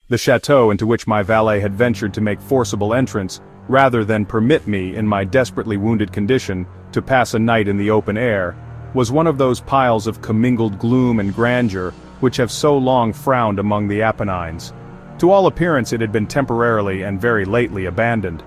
the chateau into which my valet had ventured to make forcible entrance, rather than permit me, in my desperately wounded condition, to pass a night in the open air, was one of those piles of commingled gloom and grandeur which have so long frowned among the Apennines. To all appearance it had been temporarily and very lately abandoned.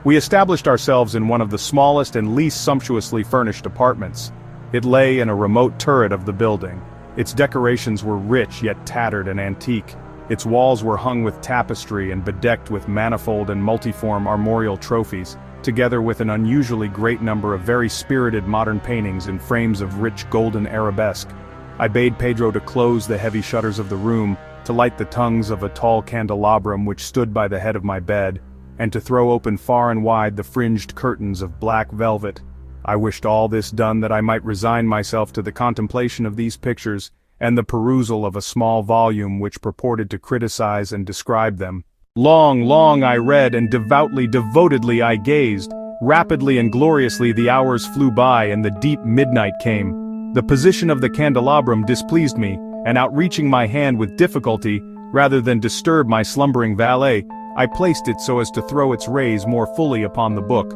We established ourselves in one of the smallest and least sumptuously furnished apartments. It lay in a remote turret of the building. Its decorations were rich yet tattered and antique. Its walls were hung with tapestry and bedecked with manifold and multiform armorial trophies, together with an unusually great number of very spirited modern paintings in frames of rich golden arabesque. I bade Pedro to close the heavy shutters of the room, to light the tongues of a tall candelabrum which stood by the head of my bed, and to throw open far and wide the fringed curtains of black velvet. I wished all this done that I might resign myself to the contemplation of these pictures, and the perusal of a small volume which purported to criticize and describe them. Long I read, and devotedly I gazed. Rapidly and gloriously the hours flew by, and the deep midnight came. The position of the candelabrum displeased me, and outreaching my hand with difficulty, rather than disturb my slumbering valet, I placed it so as to throw its rays more fully upon the book.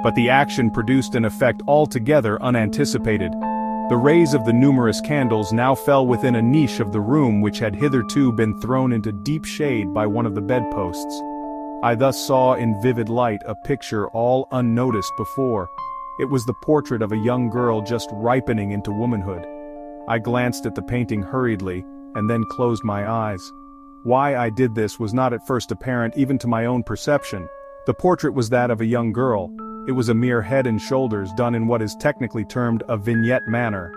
But the action produced an effect altogether unanticipated. The rays of the numerous candles now fell within a niche of the room which had hitherto been thrown into deep shade by one of the bedposts. I thus saw in vivid light a picture all unnoticed before. It was the portrait of a young girl just ripening into womanhood. I glanced at the painting hurriedly, and then closed my eyes. Why I did this was not at first apparent even to my own perception. The portrait was that of a young girl. It was a mere head and shoulders done in what is technically termed a vignette manner.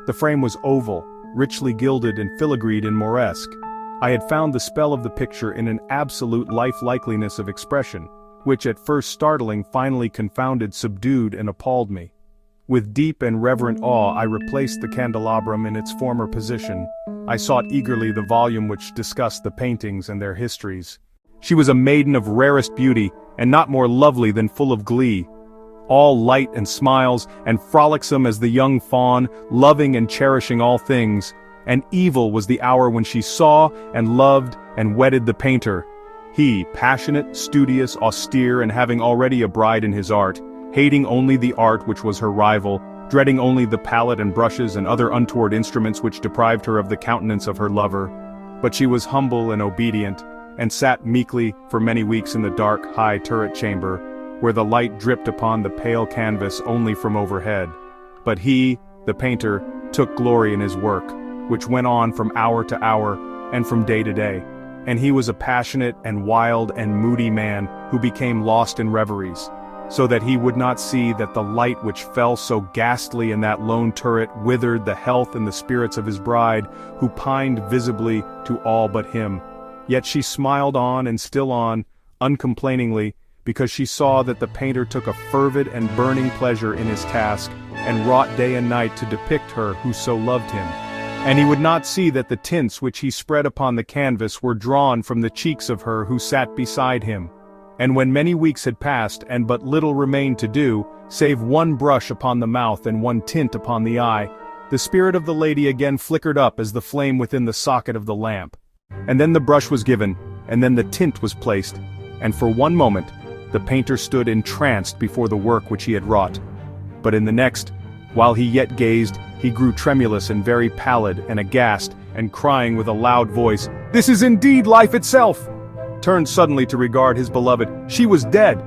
The frame was oval, richly gilded and filigreed in Moresque. I had found the spell of the picture in an absolute lifelikeliness of expression, which at first startling finally confounded, subdued and appalled me. With deep and reverent awe I replaced the candelabrum in its former position. I sought eagerly the volume which discussed the paintings and their histories. She was a maiden of rarest beauty, and not more lovely than full of glee. All light and smiles, and frolicsome as the young fawn, loving and cherishing all things. And evil was the hour when she saw, and loved, and wedded the painter. He, passionate, studious, austere, and having already a bride in his art, hating only the art which was her rival, dreading only the palette and brushes and other untoward instruments which deprived her of the countenance of her lover. But she was humble and obedient, and sat meekly for many weeks in the dark, high turret chamber, where the light dripped upon the pale canvas only from overhead. But he, the painter, took glory in his work, which went on from hour to hour, and from day to day. And he was a passionate and wild and moody man who became lost in reveries, so that he would not see that the light which fell so ghastly in that lone turret withered the health and the spirits of his bride, who pined visibly to all but him. Yet she smiled on and still on, uncomplainingly, because she saw that the painter took a fervid and burning pleasure in his task, and wrought day and night to depict her who so loved him. And he would not see that the tints which he spread upon the canvas were drawn from the cheeks of her who sat beside him. And when many weeks had passed, and but little remained to do, save one brush upon the mouth and one tint upon the eye, the spirit of the lady again flickered up as the flame within the socket of the lamp. And then the brush was given, and then the tint was placed, and for one moment, the painter stood entranced before the work which he had wrought. But in the next, while he yet gazed, he grew tremulous and very pallid and aghast, and crying with a loud voice, "This is indeed life itself!" turned suddenly to regard his beloved. She was dead!